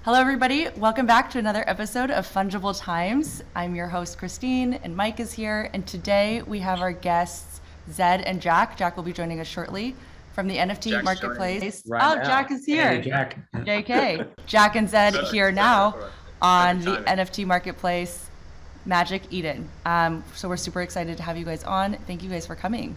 Hello, everybody. Welcome back to another episode of Fungible Times. I'm your host, Christine, and Mike is here. And today we have our guests, Zed and Jack. Jack will be joining us shortly from the NFT Jack's marketplace. right now. Jack is here. Hey, Jack. JK. Jack and Zed here now on the timing. NFT marketplace, Magic Eden. So we're super excited to have you guys on. Thank you guys for coming.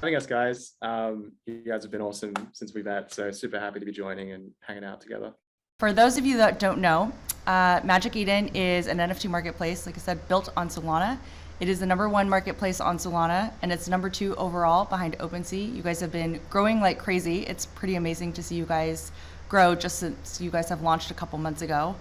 Having us, guys. You guys have been awesome since we met, so super happy to be joining and hanging out together. For those of you that don't know, Magic Eden is an NFT marketplace, like I said, built on Solana. It is the #1 marketplace on Solana, and it's #2 overall behind OpenSea. You guys have been growing like crazy. It's pretty amazing to see you guys grow just since you guys have launched a couple months ago.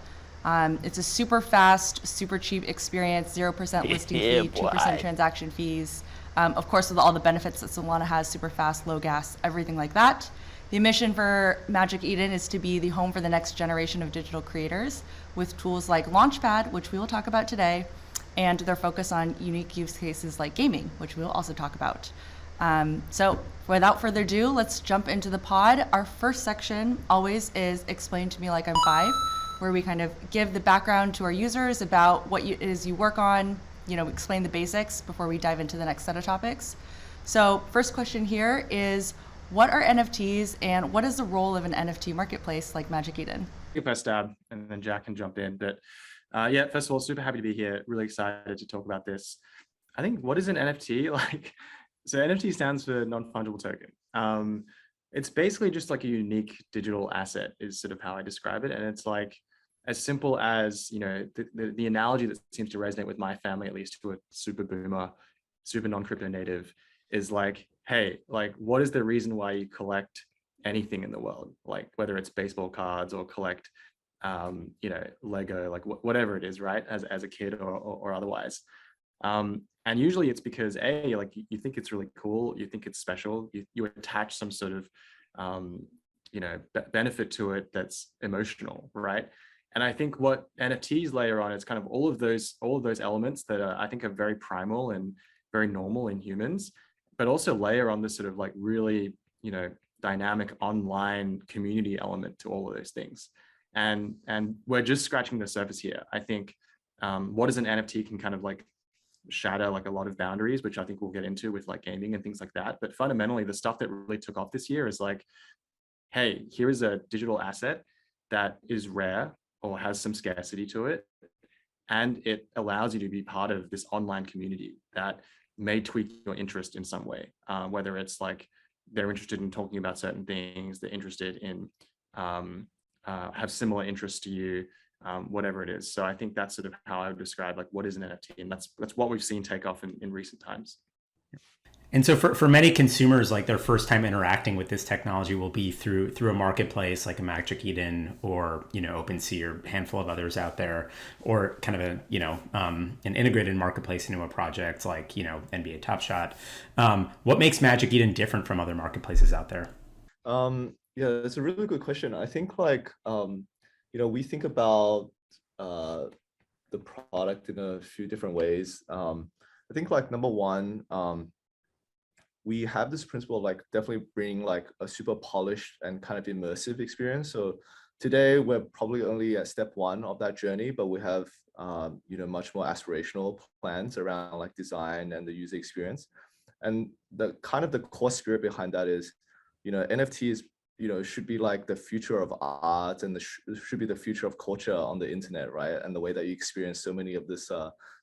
It's a super fast, super cheap experience, 0% listing fee, 2% transaction fees. Of course, with all the benefits that Solana has, super fast, low gas, everything like that. The mission for Magic Eden is to be the home for the next generation of digital creators with tools like Launchpad, which we will talk about today, and their focus on unique use cases like gaming, which we will also talk about. So without further ado, let's jump into the pod. Our first section always is Explain to Me Like I'm 5, where we kind of give the background to our users about what it is you work on, explain the basics before we dive into the next set of topics. So first question here is, what are NFTs and what is the role of an NFT marketplace like Magic Eden? First stab, and then Jack can jump in. But yeah, first of all, super happy to be here. Really excited to talk about this. I think, what is an NFT? So NFT stands for non-fungible token. It's basically just like a unique digital asset is sort of how I describe it. And it's like as simple as, the analogy that seems to resonate with my family, at least to a super boomer, super non-crypto native, is like, hey, what is the reason why you collect anything in the world? Like whether it's baseball cards or collect, Lego, whatever it is, right? As a kid or otherwise. And usually it's because you think it's really cool, you think it's special, you attach some sort of, benefit to it that's emotional, right? And I think what NFTs layer on is kind of all of those elements that I think are very primal and very normal in humans, but also layer on this sort of really, dynamic online community element to all of those things. And we're just scratching the surface here. I think what is an NFT can kind of shatter a lot of boundaries, which I think we'll get into with gaming and things like that. But fundamentally, the stuff that really took off this year is hey, here is a digital asset that is rare or has some scarcity to it. And it allows you to be part of this online community that may tweak your interest in some way, whether it's they're interested in talking about certain things, they're interested in have similar interests to you, whatever it is. So I think that's sort of how I would describe what is an NFT, and that's what we've seen take off in recent times. And so for many consumers, their first time interacting with this technology will be through a marketplace like a Magic Eden or, OpenSea or a handful of others out there, or kind of an integrated marketplace into a project like, NBA Top Shot. What makes Magic Eden different from other marketplaces out there? Yeah, that's a really good question. I think we think about the product in a few different ways. I think number one, we have this principle of definitely bringing a super polished and kind of immersive experience. So today we're probably only at step 1 of that journey, but we have much more aspirational plans around design and the user experience. And the core spirit behind that is, NFTs should be the future of art, and should be the future of culture on the internet, right? And the way that you experience so many of this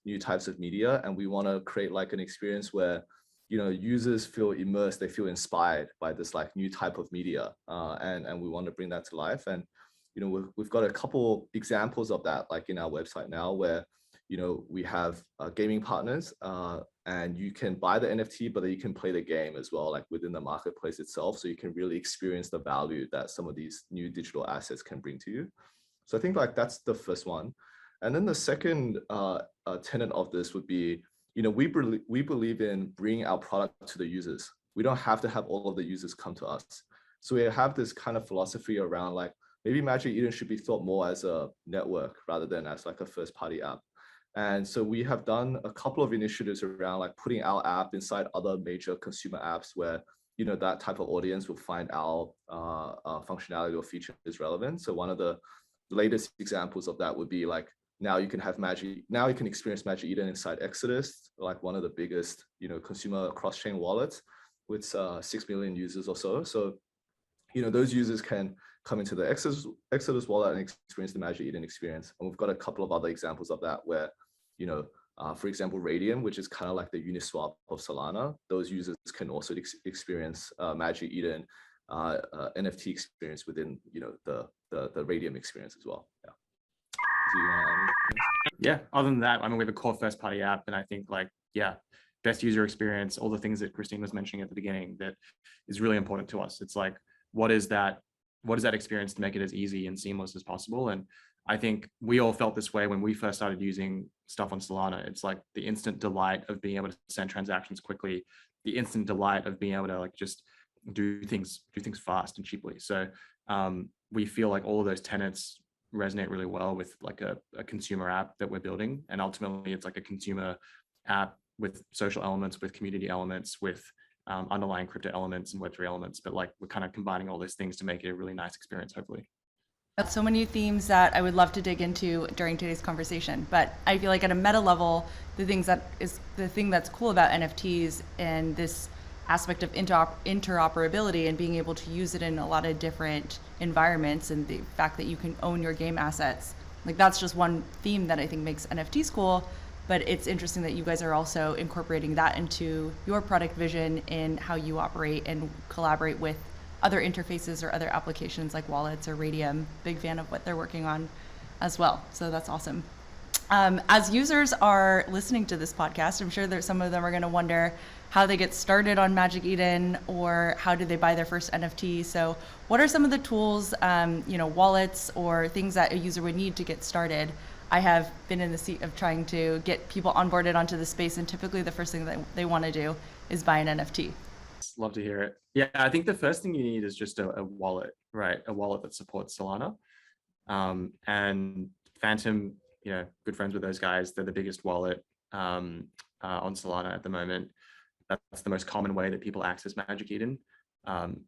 new types of media. And we want to create an experience where users feel immersed, they feel inspired by this new type of media, and we want to bring that to life. And we've got a couple examples of that in our website now, where we have gaming partners, and you can buy the NFT, but then you can play the game as well, within the marketplace itself, so you can really experience the value that some of these new digital assets can bring to you. So I think that's the first one. And then the second tenet of this would be, we believe in bringing our product to the users. We don't have to have all of the users come to us. So we have this kind of philosophy around maybe Magic Eden should be thought more as a network rather than as a first party app. And so we have done a couple of initiatives around putting our app inside other major consumer apps where that type of audience will find our functionality or feature is relevant. So one of the latest examples of that would be like, now you can experience Magic Eden inside Exodus, like one of the biggest, consumer cross-chain wallets with 6 million users or so. So, those users can come into the Exodus wallet and experience the Magic Eden experience. And we've got a couple of other examples of that where, for example, Radium, which is kind of like the Uniswap of Solana, those users can also experience Magic Eden NFT experience within, the Radium experience as well. Yeah. Do you want to add anything? Yeah, other than that, I mean, we have a core first party app, and I think like, yeah, best user experience, all the things that Christine was mentioning at the beginning, that is really important to us. It's like, what is that experience to make it as easy and seamless as possible? And I think we all felt this way when we first started using stuff on Solana. It's like the instant delight of being able to send transactions quickly, the instant delight of being able to like just do things fast and cheaply. So we feel like all of those tenets resonate really well with like a consumer app that we're building. And ultimately it's like a consumer app with social elements, with community elements, with underlying crypto elements and Web3 elements. But like we're kind of combining all those things to make it a really nice experience, hopefully. That's so many themes that I would love to dig into during today's conversation. But I feel like at a meta level, the thing that's cool about NFTs and this aspect of interoperability and being able to use it in a lot of different environments, and the fact that you can own your game assets, like that's just one theme that I think makes NFTs cool. But it's interesting that you guys are also incorporating that into your product vision in how you operate and collaborate with other interfaces or other applications like wallets or Radium. Big fan of what they're working on as well. So that's awesome. As users are listening to this podcast, I'm sure some of them are going to wonder how they get started on Magic Eden, or how do they buy their first NFT. So what are some of the tools, wallets or things that a user would need to get started? I have been in the seat of trying to get people onboarded onto the space, and typically the first thing that they want to do is buy an NFT. Love to hear it. Yeah, I think the first thing you need is just a wallet, right? A wallet that supports Solana. And Phantom, good friends with those guys. They're the biggest wallet on Solana at the moment. That's the most common way that people access Magic Eden.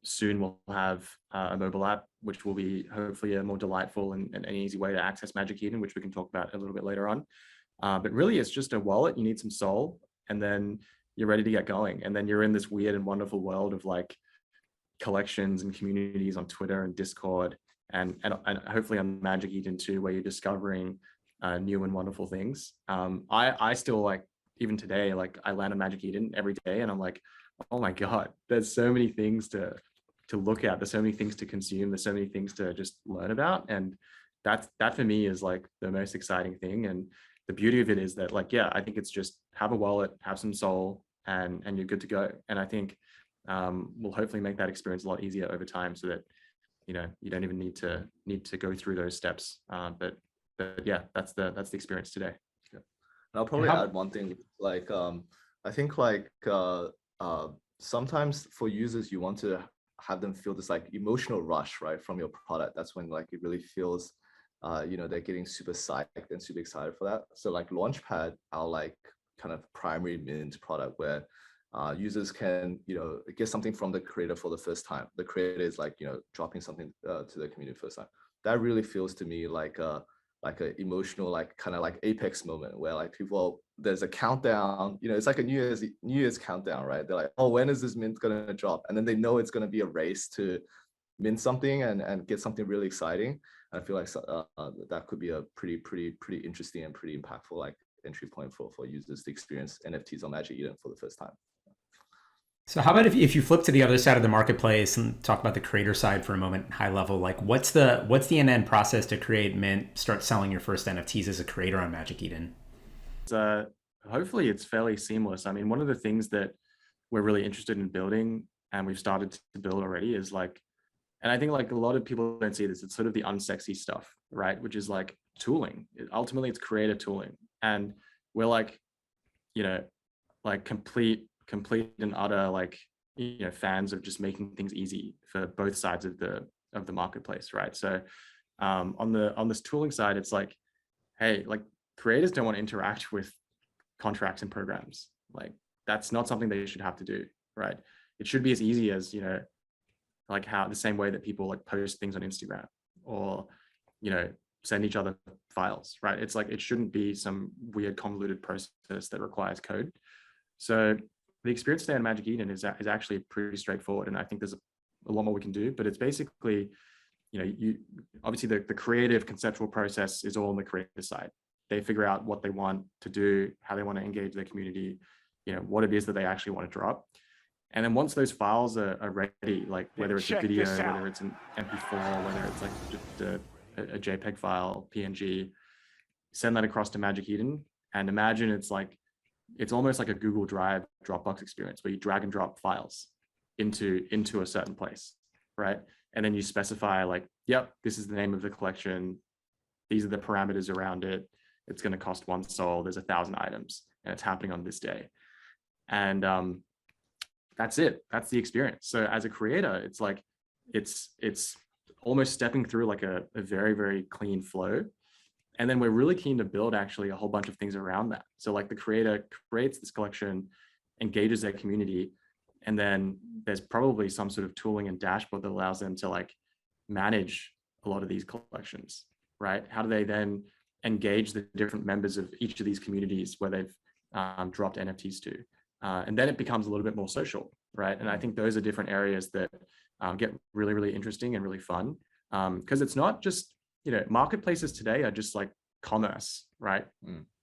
Soon we'll have a mobile app, which will be hopefully a more delightful and an easy way to access Magic Eden, which we can talk about a little bit later on. But really, it's just a wallet. You need some Sol, and then you're ready to get going. And then you're in this weird and wonderful world of like collections and communities on Twitter and Discord, and hopefully on Magic Eden too, where you're discovering new and wonderful things. I still, like, even today, like I land on Magic Eden every day and I'm like, oh my God, there's so many things to look at. There's so many things to consume. There's so many things to just learn about. And that for me is like the most exciting thing. And the beauty of it is that, like, yeah, I think it's just have a wallet, have some Sol, and you're good to go. And I think we'll hopefully make that experience a lot easier over time, so that you don't even need to go through those steps. But yeah, that's the experience today. Yeah. And I'll probably add one thing, like I think like sometimes for users you want to have them feel this like emotional rush, right, from your product. That's when like it really feels they're getting super psyched and super excited for that. So like Launchpad, our like kind of primary mint product, where users can get something from the creator for the first time. The creator is like dropping something to the community first time. That really feels to me like a emotional, like kind of like apex moment, where like people, there's a countdown, it's like a New Year's countdown, right? They're like, oh, when is this mint gonna drop? And then they know it's gonna be a race to mint something and get something really exciting. I feel like that could be a pretty interesting and pretty impactful like entry point for users to experience NFTs on Magic Eden for the first time. So how about if you flip to the other side of the marketplace and talk about the creator side for a moment, high level, like what's the end-to-end process to create, mint, start selling your first NFTs as a creator on Magic Eden? Hopefully it's fairly seamless. I mean, one of the things that we're really interested in building, and we've started to build already, is like, and I think like a lot of people don't see this, it's sort of the unsexy stuff, right? Which is like tooling. Ultimately it's creator tooling. And we're like, like complete and utter like fans of just making things easy for both sides of the marketplace, right? So on this tooling side, it's like, hey, like creators don't want to interact with contracts and programs. Like that's not something they should have to do, right? it should be as easy as, you know, like how the same way that people like post things on Instagram or, you know, send each other files, right? It's like, it shouldn't be some weird convoluted process that requires code. So the experience today on Magic Eden is actually pretty straightforward. And I think there's a lot more we can do, but it's basically, you know, you obviously the creative conceptual process is all on the creator side. They figure out what they want to do, how they want to engage their community, you know, what it is that they actually want to drop. And then once those files are ready, like whether it's a video, whether it's an MP4, whether it's like just a JPEG file, PNG, send that across to Magic Eden. And imagine it's almost like a Google Drive Dropbox experience where you drag and drop files into a certain place, right? And then you specify like, yep, this is the name of the collection. These are the parameters around it. It's going to cost 1 sol. There's 1,000 items and it's happening on this day. And that's it. That's the experience. So as a creator, it's like, it's almost stepping through like a very, very clean flow. And then we're really keen to build actually a whole bunch of things around that. So like the creator creates this collection, engages their community, and then there's probably some sort of tooling and dashboard that allows them to like manage a lot of these collections, right? How do they then engage the different members of each of these communities where they've dropped NFTs to? And then it becomes a little bit more social, right? And I think those are different areas that get really, really interesting and really fun. Because it's not just, you know, marketplaces today are just like commerce, right?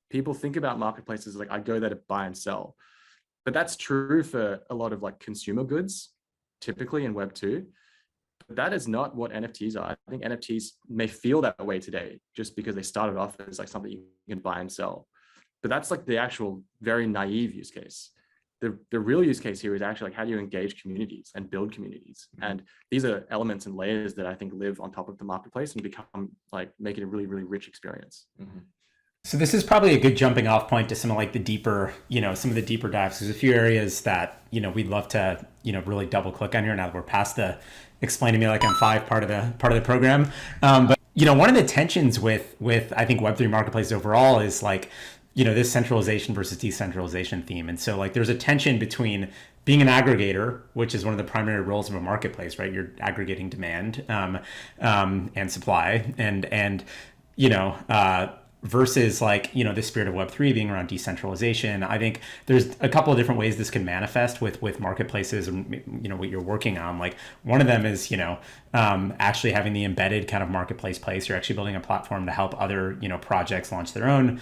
People think about marketplaces like I go there to buy and sell. But that's true for a lot of like consumer goods, typically in Web 2. But that is not what NFTs are. I think NFTs may feel that way today just because they started off as like something you can buy and sell. But that's like the actual very naive use case. The real use case here is actually like how do you engage communities and build communities? And these are elements and layers that I think live on top of the marketplace and become like make it a really, really rich experience. So this is probably a good jumping off point to some of like the deeper, you know, some of the deeper dives. There's a few areas that, you know, we'd love to, you know, really double click on here now that we're past the explain to me like I'm 5 part of the program. But, you know, one of the tensions with I think Web3 marketplace overall is like, you know, this centralization versus decentralization theme. And so like there's a tension between being an aggregator, which is one of the primary roles of a marketplace, right? You're aggregating demand and supply and you know, versus like, you know, the spirit of Web3 being around decentralization. I think there's a couple of different ways this can manifest with marketplaces and, you know, what you're working on. Like one of them is, you know, actually having the embedded kind of marketplace place. You're actually building a platform to help other, you know, projects launch their own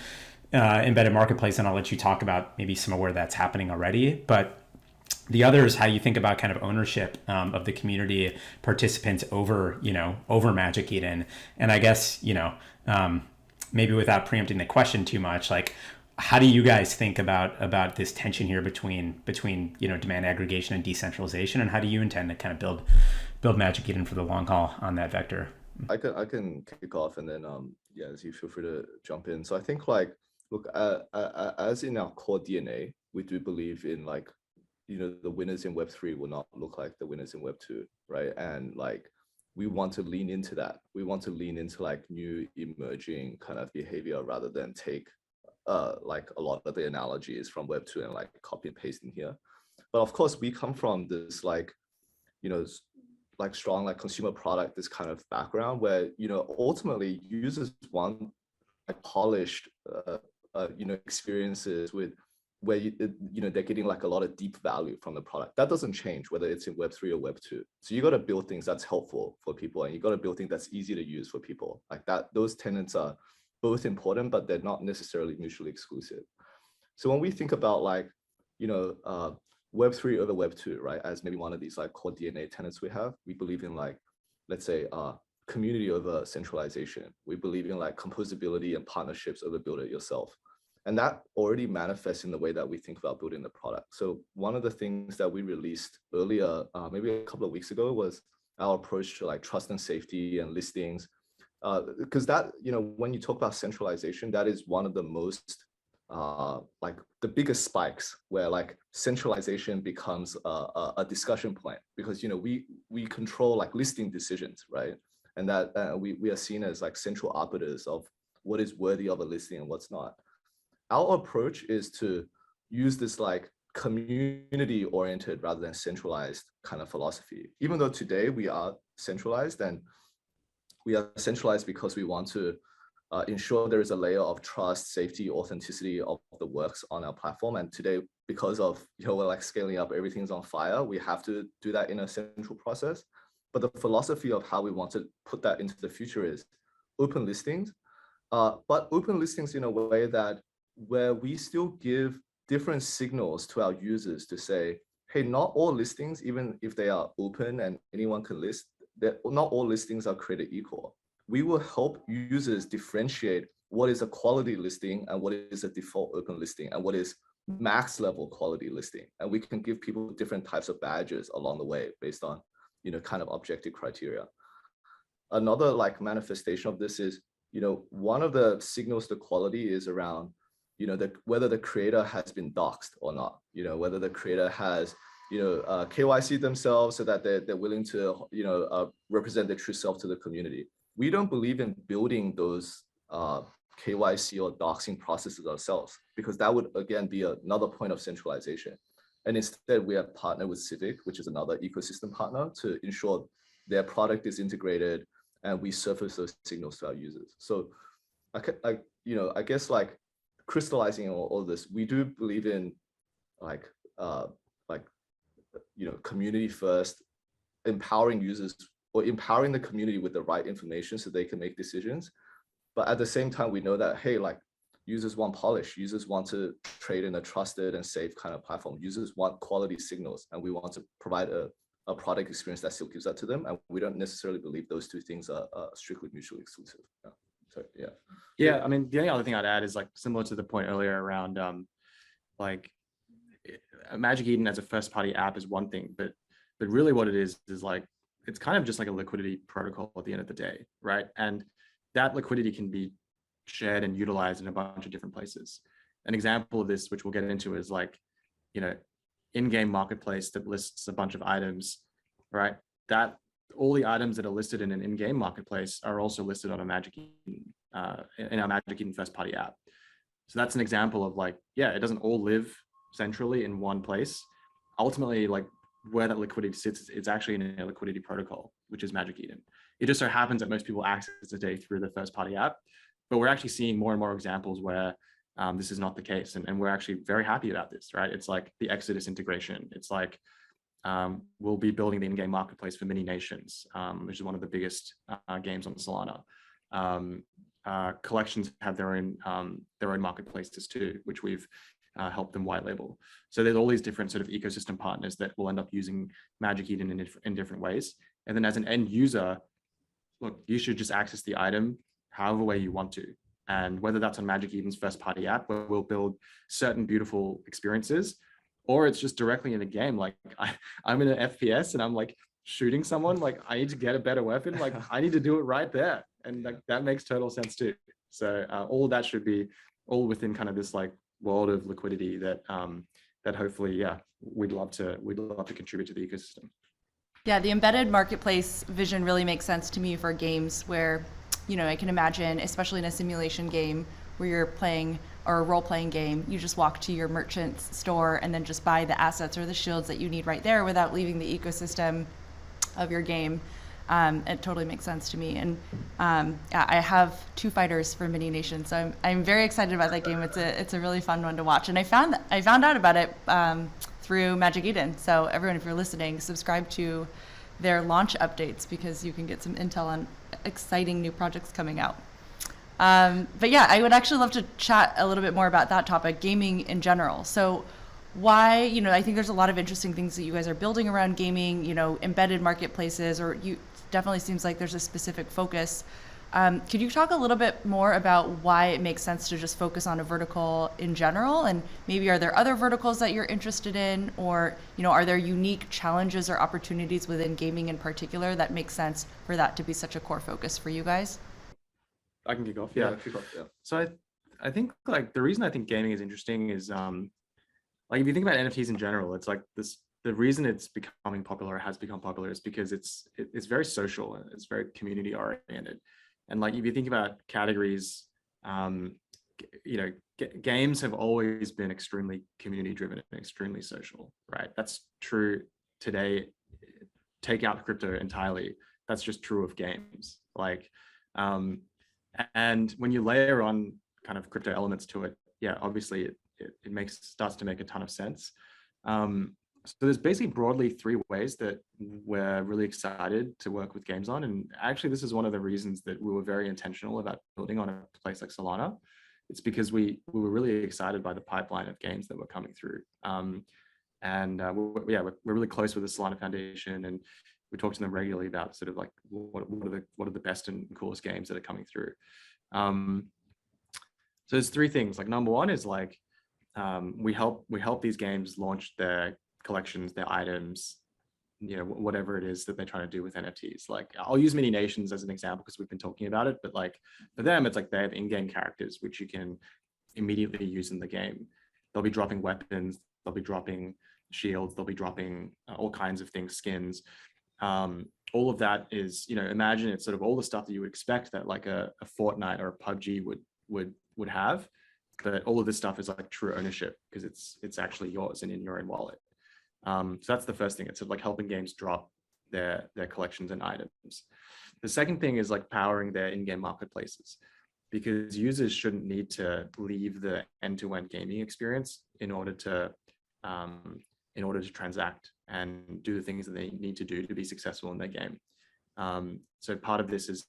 embedded marketplace. And I'll let you talk about maybe some of where that's happening already. But the other is how you think about kind of ownership of the community participants over, you know, over Magic Eden. And I guess, you know, maybe without preempting the question too much, like how do you guys think about this tension here between you know, demand aggregation and decentralization, and how do you intend to kind of build Magic Eden for the long haul on that vector? I can kick off and then yeah, as you feel free to jump in. So I think like, look, as in our core DNA, we do believe in like, you know, the winners in Web3 will not look like the winners in Web2, right? And like, we want to lean into that. We want to lean into like new emerging kind of behavior rather than take like a lot of the analogies from Web2 and like copy and paste in here. But of course, we come from this like, you know, like strong like consumer product, this kind of background where, you know, ultimately users want like polished, you know, experiences with where you know, they're getting like a lot of deep value from the product. That doesn't change whether it's in Web3 or Web2. So you got to build things that's helpful for people, and you got to build things that's easy to use for people. Like that, those tenets are both important, but they're not necessarily mutually exclusive. So when we think about like, you know, Web3 over Web2, right, as maybe one of these like core DNA tenets we have, we believe in like, let's say, community over centralization. We believe in like composability and partnerships over build it yourself. And that already manifests in the way that we think about building the product. So one of the things that we released earlier, maybe a couple of weeks ago, was our approach to like trust and safety and listings. Because that, you know, when you talk about centralization, that is one of the most, like the biggest spikes where like centralization becomes a discussion point, because, you know, we control like listing decisions, right? And that we are seen as like central arbiters of what is worthy of a listing and what's not. Our approach is to use this like community oriented rather than centralized kind of philosophy. Even though today we are centralized, and we are centralized because we want to ensure there is a layer of trust, safety, authenticity of the works on our platform. And today, because of, we're like scaling up, everything's on fire, we have to do that in a central process. But the philosophy of how we want to put that into the future is open listings, but open listings in a way that where we still give different signals to our users to say, hey, not all listings, even if they are open and anyone can list, that not all listings are created equal. We will help users differentiate what is a quality listing and what is a default open listing and what is max level quality listing. And we can give people different types of badges along the way based on, kind of objective criteria. Another like manifestation of this is, one of the signals to quality is around, whether the creator has been doxxed or not, whether the creator has, KYC themselves so that they're willing to, represent their true self to the community. We don't believe in building those KYC or doxing processes ourselves, because that would again be another point of centralization. And instead we have partnered with Civic, which is another ecosystem partner, to ensure their product is integrated and we surface those signals to our users. So I guess like crystallizing all this, we do believe in community first, empowering users or empowering the community with the right information so they can make decisions. But at the same time, we know that, hey, like users want polish, users want to trade in a trusted and safe kind of platform. Users want quality signals, and we want to provide a product experience that still gives that to them. And we don't necessarily believe those two things are strictly mutually exclusive. Yeah. So, yeah. Yeah, I mean, the only other thing I'd add is like similar to the point earlier around like Magic Eden as a first party app is one thing, but really what it is like, it's kind of just like a liquidity protocol at the end of the day, right? And that liquidity can be shared and utilized in a bunch of different places. An example of this, which we'll get into, is like, in-game marketplace that lists a bunch of items, right? That all the items that are listed in an in-game marketplace are also listed on a Magic Eden, in our Magic Eden first party app. So that's an example of like, yeah, it doesn't all live centrally in one place. Ultimately, like where that liquidity sits, it's actually in a liquidity protocol, which is Magic Eden. It just so happens that most people access it today through the first party app, but we're actually seeing more and more examples where this is not the case. And we're actually very happy about this, right? It's like the Exodus integration. It's like, we'll be building the in-game marketplace for Mini Nations, which is one of the biggest games on Solana. Collections have their own marketplaces too, which we've helped them white label. So there's all these different sort of ecosystem partners that will end up using Magic Eden in different ways. And then as an end user, look, you should just access the item however way you want to. And whether that's on Magic Eden's first party app, where we'll build certain beautiful experiences, or it's just directly in a game. Like I'm in an FPS and I'm like shooting someone, like I need to get a better weapon. Like I need to do it right there. And like, that makes total sense too. So all of that should be all within kind of this like world of liquidity that that hopefully, yeah, we'd love to contribute to the ecosystem. Yeah, the embedded marketplace vision really makes sense to me for games where, I can imagine, especially in a simulation game where you're playing, or a role-playing game, you just walk to your merchant's store and then just buy the assets or the shields that you need right there without leaving the ecosystem of your game. It totally makes sense to me. And I have 2 fighters for Mini Nations, so I'm very excited about that game. It's a really fun one to watch. And I found out about it through Magic Eden. So everyone, if you're listening, subscribe to their launch updates because you can get some intel on exciting new projects coming out. But yeah, I would actually love to chat a little bit more about that topic, gaming in general. So why, I think there's a lot of interesting things that you guys are building around gaming, embedded marketplaces, or definitely seems like there's a specific focus. Could you talk a little bit more about why it makes sense to just focus on a vertical in general? And maybe are there other verticals that you're interested in, or, are there unique challenges or opportunities within gaming in particular that make sense for that to be such a core focus for you guys? I can kick off. Yeah. So I think like the reason I think gaming is interesting is like if you think about NFTs in general, it's like this. The reason it's becoming popular, or has become popular, is because it's very social and it's very community oriented. And like if you think about categories, games have always been extremely community driven and extremely social, right? That's true today. Take out crypto entirely. That's just true of games. Like, and when you layer on kind of crypto elements to it, yeah, obviously it starts to make a ton of sense. So there's basically broadly 3 ways that we're really excited to work with games on. And actually, this is one of the reasons that we were very intentional about building on a place like Solana. It's because we were really excited by the pipeline of games that were coming through. We're really close with the Solana Foundation, and we talk to them regularly about sort of like what are the best and coolest games that are coming through. So there's 3 things. Like, number one is like, we help these games launch their collections, their items, whatever it is that they're trying to do with NFTs. Like, I'll use Mini Nations as an example because we've been talking about it, but like for them, it's like they have in-game characters which you can immediately use in the game. They'll be dropping weapons, they'll be dropping shields, they'll be dropping all kinds of things, skins. All of that is, imagine it's sort of all the stuff that you would expect that like a Fortnite or a PUBG would have, but all of this stuff is like true ownership because it's actually yours and in your own wallet. So that's the first thing. It's sort of like helping games drop their collections and items. The second thing is like powering their in-game marketplaces, because users shouldn't need to leave the end-to-end gaming experience in order to transact and do the things that they need to do to be successful in their game. So part of this is,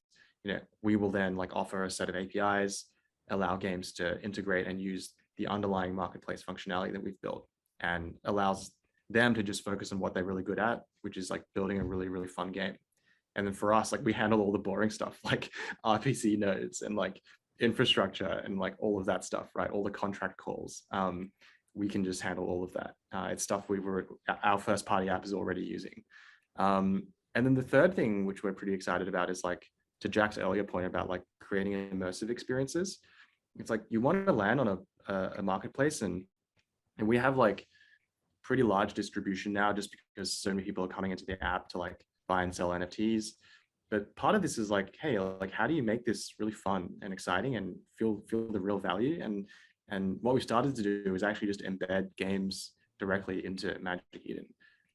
we will then like offer a set of APIs, allow games to integrate and use the underlying marketplace functionality that we've built, and allows them to just focus on what they're really good at, which is like building a really, really fun game. And then for us, like, we handle all the boring stuff like RPC nodes and like infrastructure and like all of that stuff, right? All the contract calls. We can just handle all of that. It's stuff our first party app is already using. And then the third thing, which we're pretty excited about, is like, to Jack's earlier point about like creating immersive experiences. It's like, you want to land on a marketplace, and we have like pretty large distribution now just because so many people are coming into the app to like buy and sell NFTs. But part of this is like, hey, like, how do you make this really fun and exciting and feel the real value? And what we started to do is actually just embed games directly into Magic Eden.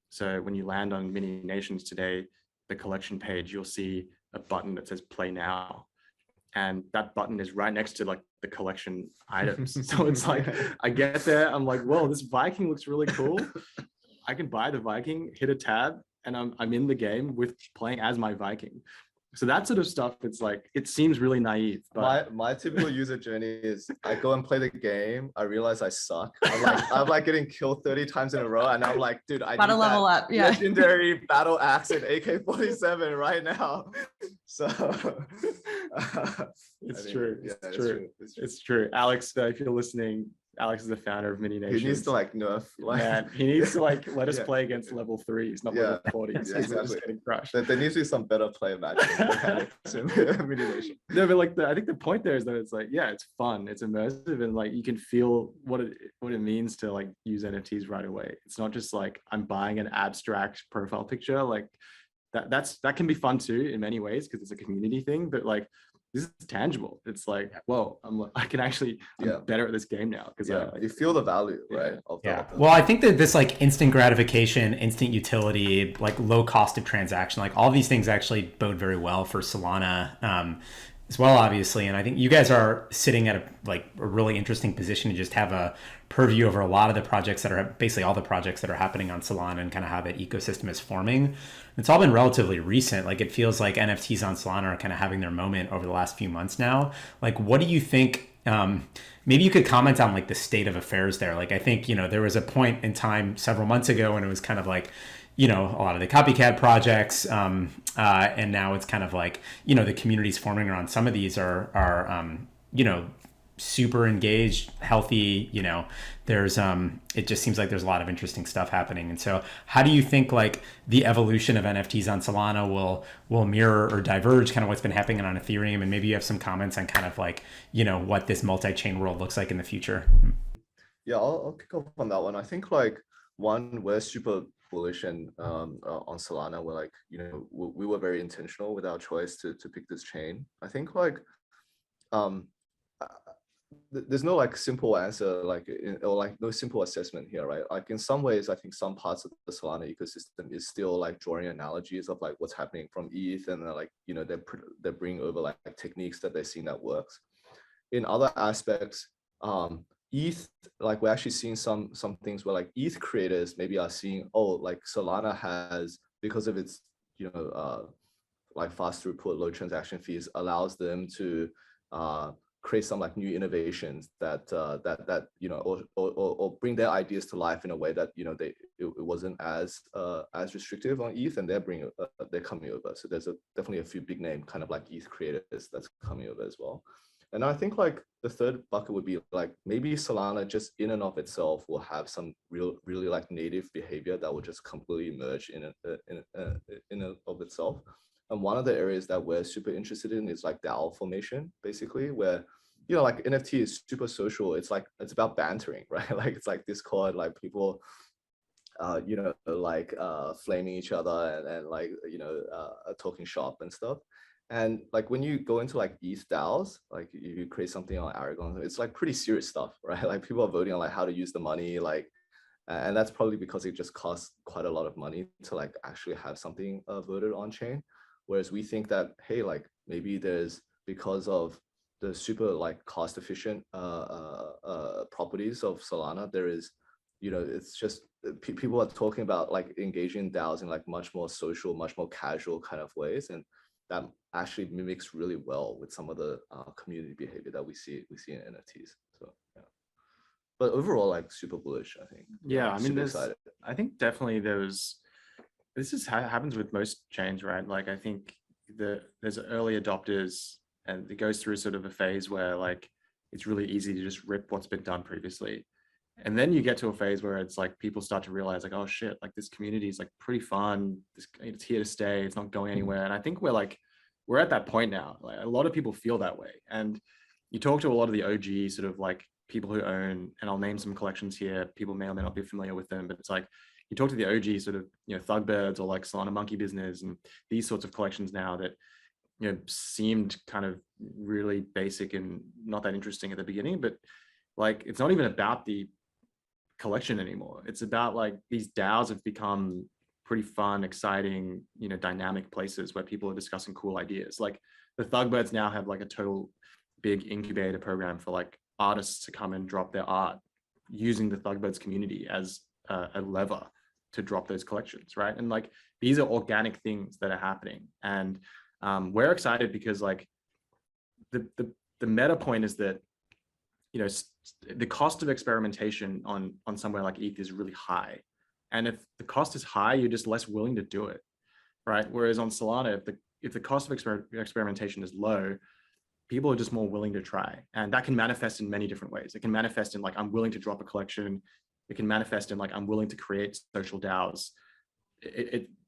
So when you land on Mini Nations today, the collection page, you'll see a button that says play now. And that button is right next to like the collection items. So it's like, I get there, I'm like, whoa, this Viking looks really cool. I can buy the Viking, hit a tab, and I'm in the game with playing as my Viking. So that sort of stuff, it's like, it seems really naive. But my typical user journey is I go and play the game. I realize I suck. I'm like getting killed 30 times in a row, and I'm like, dude, I Gotta need level that up, yeah. legendary battle axe and AK-47 right now. So it's true. It's true. Alex, if you're listening, Alex is the founder of Mini Nations. He needs to like nerf. Man, he needs to like let us play against level 3s, not level 40s. Yeah, exactly. We're just getting crushed. There needs to be some better play magic mechanics in Mini Nation. No, but like I think the point there is that it's like, yeah, it's fun, it's immersive, and like you can feel what it means to like use NFTs right away. It's not just like I'm buying an abstract profile picture. Like that can be fun too in many ways because it's a community thing, but like, this is tangible. It's like, whoa, I'm better at this game now because you feel the value, right? Well, I think that this like instant gratification, instant utility, like low cost of transaction, like all these things actually bode very well for Solana as well, obviously. And I think you guys are sitting at a really interesting position to just have a purview over a lot of the projects that are basically all the projects that are happening on Solana and kind of how that ecosystem is forming. It's all been relatively recent. Like, it feels like NFTs on Solana are kind of having their moment over the last few months now. Like, what do you think? Maybe you could comment on like the state of affairs there. Like, I think, there was a point in time several months ago when it was kind of like, a lot of the copycat projects, and now it's kind of like, the communities forming around some of these are super engaged, healthy, there's it just seems like there's a lot of interesting stuff happening. And so how do you think like the evolution of NFTs on Solana will mirror or diverge kind of what's been happening on Ethereum? And maybe you have some comments on kind of like, what this multi-chain world looks like in the future. Yeah, I'll kick off on that one. I think like we're super bullish and on Solana. We're like, we were very intentional with our choice to pick this chain. I think like there's no like simple answer, like or like no simple assessment here, right? Like in some ways, I think some parts of the Solana ecosystem is still like drawing analogies of like what's happening from ETH, and like they're bringing over like techniques that they're seeing that works. In other aspects, ETH, like we're actually seeing some things where like ETH creators maybe are seeing, oh, like Solana has, because of its like fast throughput, low transaction fees, allows them to create some like new innovations that or bring their ideas to life in a way that it wasn't as restrictive on ETH, and they're coming over. So there's definitely a few big name kind of like ETH creators that's coming over as well. And I think like the third bucket would be like maybe Solana just in and of itself will have some really like native behavior that will just completely emerge in and of itself. And one of the areas that we're super interested in is like DAO formation, basically, where like NFT is super social. It's about bantering, right? Like it's like Discord, like people flaming each other and like talking shop and stuff. And like when you go into like ETH DAOs, like you create something on Aragon, it's like pretty serious stuff, right? Like people are voting on like how to use the money, like, and that's probably because it just costs quite a lot of money to like actually have something voted on chain. Whereas we think that, hey, like maybe there's, because of the super like cost efficient properties of Solana, there is, it's just people are talking about like engaging in DAOs in like much more social, much more casual kind of ways, and that actually mimics really well with some of the community behavior that we see in NFTs. So yeah, but overall, like super bullish, I think. Yeah, I mean, excited. I think definitely this is how it happens with most chains, right? Like I think there's early adopters, and it goes through sort of a phase where like it's really easy to just rip what's been done previously. And then you get to a phase where it's like people start to realize like, oh shit, like this community is like pretty fun. It's here to stay. It's not going anywhere. And I think we're at that point now. Like a lot of people feel that way. And you talk to a lot of the OG sort of like people who own, and I'll name some collections here. People may or may not be familiar with them, but it's like you talk to the OG sort of, Thugbirds or like Solana Monkey Business and these sorts of collections now that, seemed kind of really basic and not that interesting at the beginning, but like, it's not even about the collection anymore. It's about like these DAOs have become pretty fun, exciting, dynamic places where people are discussing cool ideas. Like the Thugbirds now have like a total big incubator program for like artists to come and drop their art using the Thugbirds community as a lever to drop those collections, right? And like these are organic things that are happening, and we're excited because like the meta point is that the cost of experimentation on somewhere like ETH is really high, and if the cost is high, you're just less willing to do it, right? Whereas on Solana, if the cost of experimentation is low, people are just more willing to try, and that can manifest in many different ways. It can manifest in like, I'm willing to drop a collection. It can manifest in like, I'm willing to create social DAOs.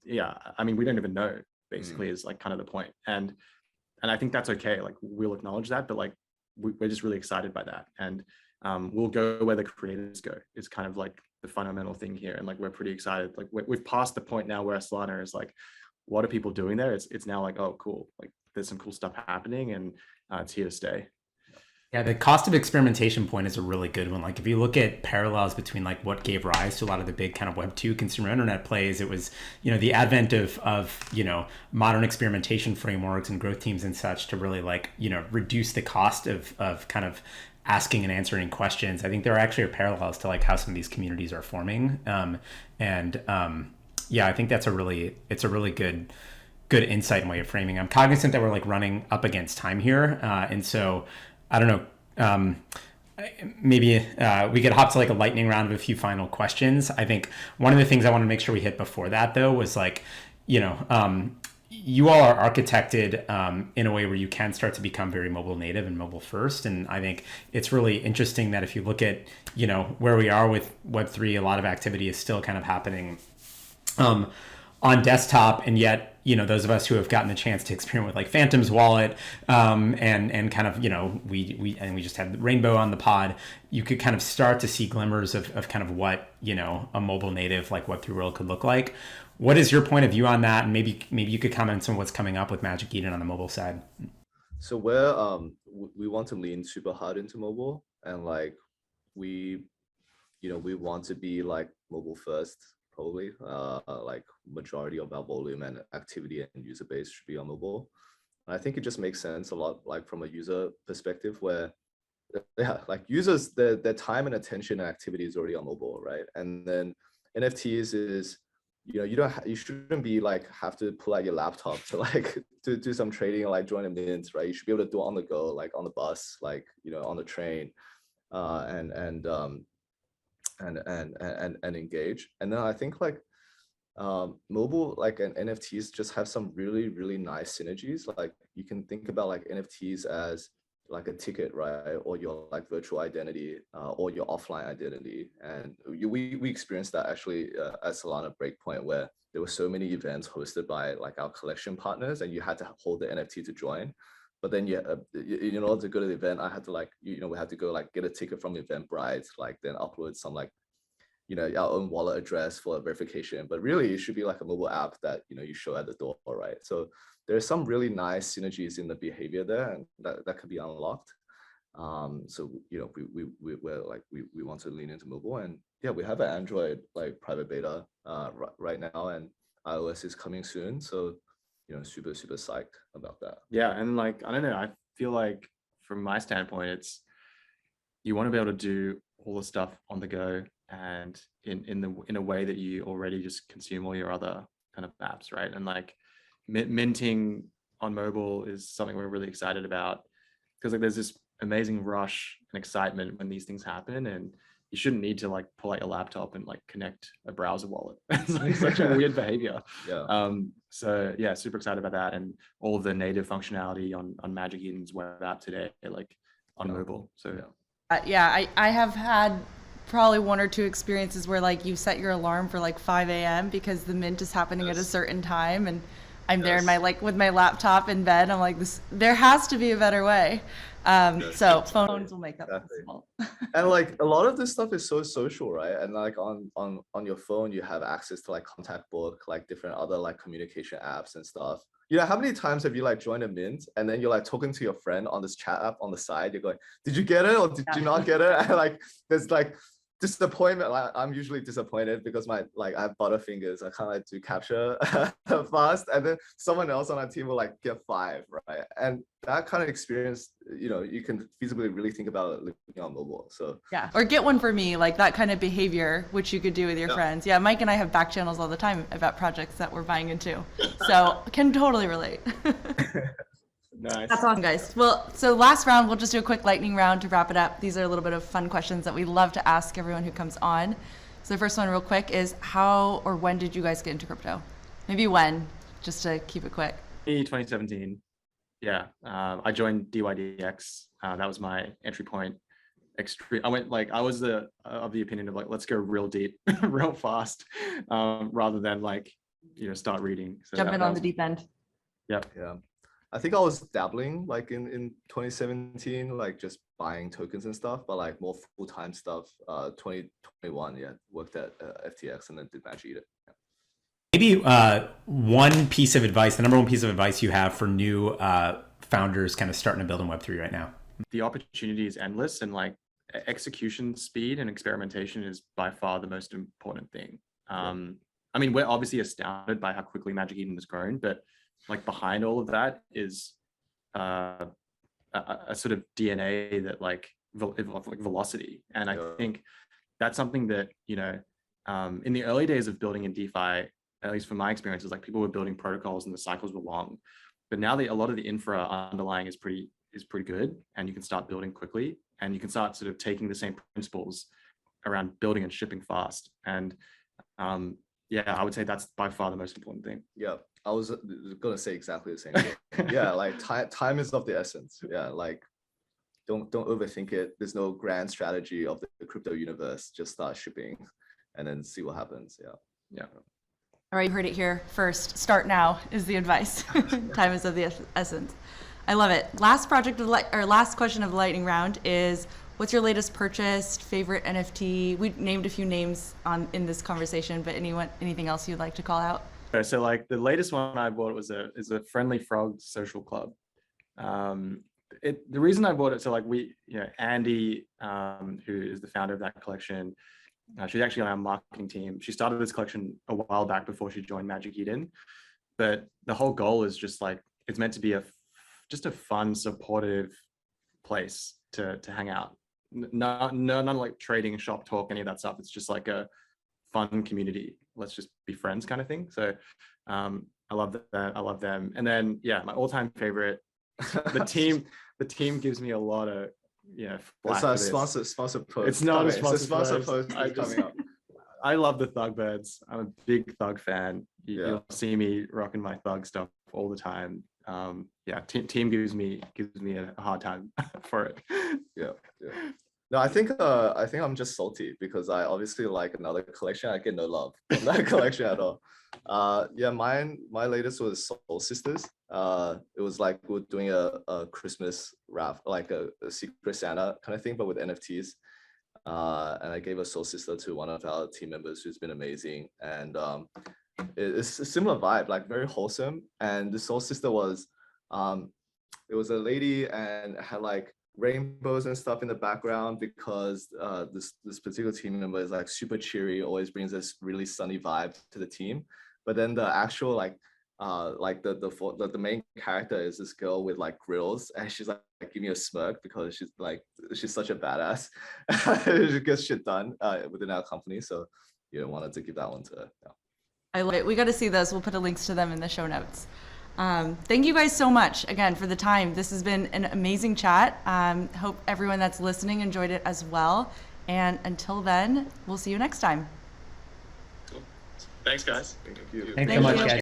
Yeah, I mean, we don't even know, basically, is like kind of the point. And I think that's okay. Like we'll acknowledge that, but like we're just really excited by that. And we'll go where the creators go. It's kind of like the fundamental thing here. And like, we're pretty excited. Like we've passed the point now where Solana is like, what are people doing there? It's now like, oh, cool. Like there's some cool stuff happening, and it's here to stay. Yeah, the cost of experimentation point is a really good one. Like if you look at parallels between like what gave rise to a lot of the big kind of Web2 consumer internet plays, it was, the advent of modern experimentation frameworks and growth teams and such to really like, reduce the cost of kind of asking and answering questions. I think there are actually parallels to like how some of these communities are forming. Yeah, I think it's a really good insight and way of framing. I'm cognizant that we're like running up against time here. And so I don't know, maybe we could hop to like a lightning round of a few final questions. I think one of the things I want to make sure we hit before that though was like, you all are architected in a way where you can start to become very mobile native and mobile first. And I think it's really interesting that if you look at, where we are with Web3, a lot of activity is still kind of happening on desktop, and yet those of us who have gotten the chance to experiment with like Phantom's wallet and kind of we just had Rainbow on the pod, you could kind of start to see glimmers of kind of what a mobile native like Web3 world could look like. What is your point of view on that? And maybe you could comment on what's coming up with Magic Eden on the mobile side. So we're we want to lean super hard into mobile, and like we we want to be like mobile first, probably. Like majority of our volume and activity and user base should be on mobile. And I think it just makes sense a lot, like from a user perspective, where yeah, like users, their time and attention and activity is already on mobile, right? And then NFTs is, you shouldn't be like have to pull out your laptop to like to do some trading or like join a mint, right? You should be able to do it on the go, like on the bus, like on the train, and engage. And then I think like mobile like and NFTs just have some really nice synergies. Like you can think about like NFTs as like a ticket, right? Or your like virtual identity, or your offline identity. And we experienced that actually at Solana Breakpoint, where there were so many events hosted by like our collection partners, and you had to hold the NFT to join. But then yeah, in order to go to the event, I had to like we had to go like get a ticket from Eventbrite, like then upload some like our own wallet address for verification. But really, it should be like a mobile app that you show at the door, right? So there's some really nice synergies in the behavior there, and that could be unlocked. So we're like we want to lean into mobile, and yeah, we have an Android like private beta right now, and iOS is coming soon. So super psyched about that. Yeah, and like I don't know, I feel like from my standpoint, it's you want to be able to do all the stuff on the go and in a way that you already just consume all your other kind of apps, right? And like minting on mobile is something we're really excited about, because like there's this amazing rush and excitement when these things happen, and you shouldn't need to like pull out your laptop and like connect a browser wallet. It's like such a weird behavior. Yeah. So yeah, super excited about that, and all of the native functionality on Magic Eden's web app today, like on mobile. So Yeah, I have had probably one or two experiences where like you set your alarm for like 5 a.m. because the mint is happening at a certain time, and I'm there in my like with my laptop in bed. I'm like, there has to be a better way. So phones will make that possible. And like a lot of this stuff is so social, right? And like on your phone, you have access to like contact book, like different other like communication apps and stuff. How many times have you like joined a mint and then you're like talking to your friend on this chat app on the side? You're going, did you get it or did you not get it? And like there's like disappointment. Like I'm usually disappointed because I have butterfingers. I can't like do capture fast, and then someone else on our team will like get 5, right? And that kind of experience, you can feasibly really think about it living on mobile. So yeah, or get one for me, like that kind of behavior, which you could do with your friends. Yeah, Mike and I have back channels all the time about projects that we're buying into, so can totally relate. nice. That's awesome, guys. Well, so last round, we'll just do a quick lightning round to wrap it up. These are a little bit of fun questions that we love to ask everyone who comes on. So the first one real quick is how or when did you guys get into crypto? Maybe when, just to keep it quick. 2017. Yeah, I joined DYDX. That was my entry point. I went like I was of the opinion of like let's go real deep, real fast, rather than like start reading. So jump in on the deep end. Yep. Yeah. I think I was dabbling like in 2017, like just buying tokens and stuff, but like more full-time stuff. 2021, yeah, worked at FTX and then did Magic Eden. Yeah. Maybe one piece of advice, the number one piece of advice you have for new founders kind of starting to build in Web3 right now. The opportunity is endless, and like execution speed and experimentation is by far the most important thing. I mean, we're obviously astounded by how quickly Magic Eden has grown, but like behind all of that is a sort of DNA that like velocity. And I think that's something that, in the early days of building in DeFi, at least from my experiences, like people were building protocols and the cycles were long, but now a lot of the infra underlying is pretty good, and you can start building quickly, and you can start sort of taking the same principles around building and shipping fast. And yeah, I would say that's by far the most important thing. Yeah, I was gonna say exactly the same thing. Yeah, like time is of the essence. Yeah, like don't overthink it. There's no grand strategy of the crypto universe. Just start shipping, and then see what happens. Yeah. All right, you heard it here first. Start now is the advice. Time is of the essence. I love it. Last question of the lightning round is, what's your latest purchase, favorite NFT? We named a few names in this conversation, but anything else you'd like to call out? So like the latest one I bought is a Friendly Frog social club. The reason I bought it, so like Andy, who is the founder of that collection, she's actually on our marketing team. She started this collection a while back before she joined Magic Eden, but the whole goal is just like, it's meant to be just a fun, supportive place to hang out. None like trading, shop talk, any of that stuff. It's just like a fun community. Let's just be friends kind of thing. So I love that. I love them. And then my all-time favorite, the team gives me a lot of It's a sponsor post. It's not a coming. sponsor It's a sponsor post. post coming up. I love the Thug Birds. I'm a big Thug fan. You'll see me rocking my Thug stuff all the time. Team gives me a hard time for it. Yeah. No, I think I'm just salty because I obviously like another collection. I get no love from that collection at all. My latest was Soul Sisters. It was like we were doing a Christmas wrap, like a Secret Santa kind of thing, but with NFTs. And I gave a Soul Sister to one of our team members who's been amazing. And it's a similar vibe, like very wholesome. And the Soul Sister was, it was a lady and had like rainbows and stuff in the background because this particular team member is like super cheery, always brings this really sunny vibe to the team. But then the actual the main character is this girl with like grills, and she's like giving me a smirk because she's such a badass. She gets shit done within our company. So wanted to give that one to her. Yeah. I love it. We got to see those. We'll put a links to them in the show notes. Thank you guys so much again for the time. This has been an amazing chat. Hope everyone that's listening enjoyed it as well. And until then, we'll see you next time. Cool. Thanks, guys. Thank you. Thanks so much, guys.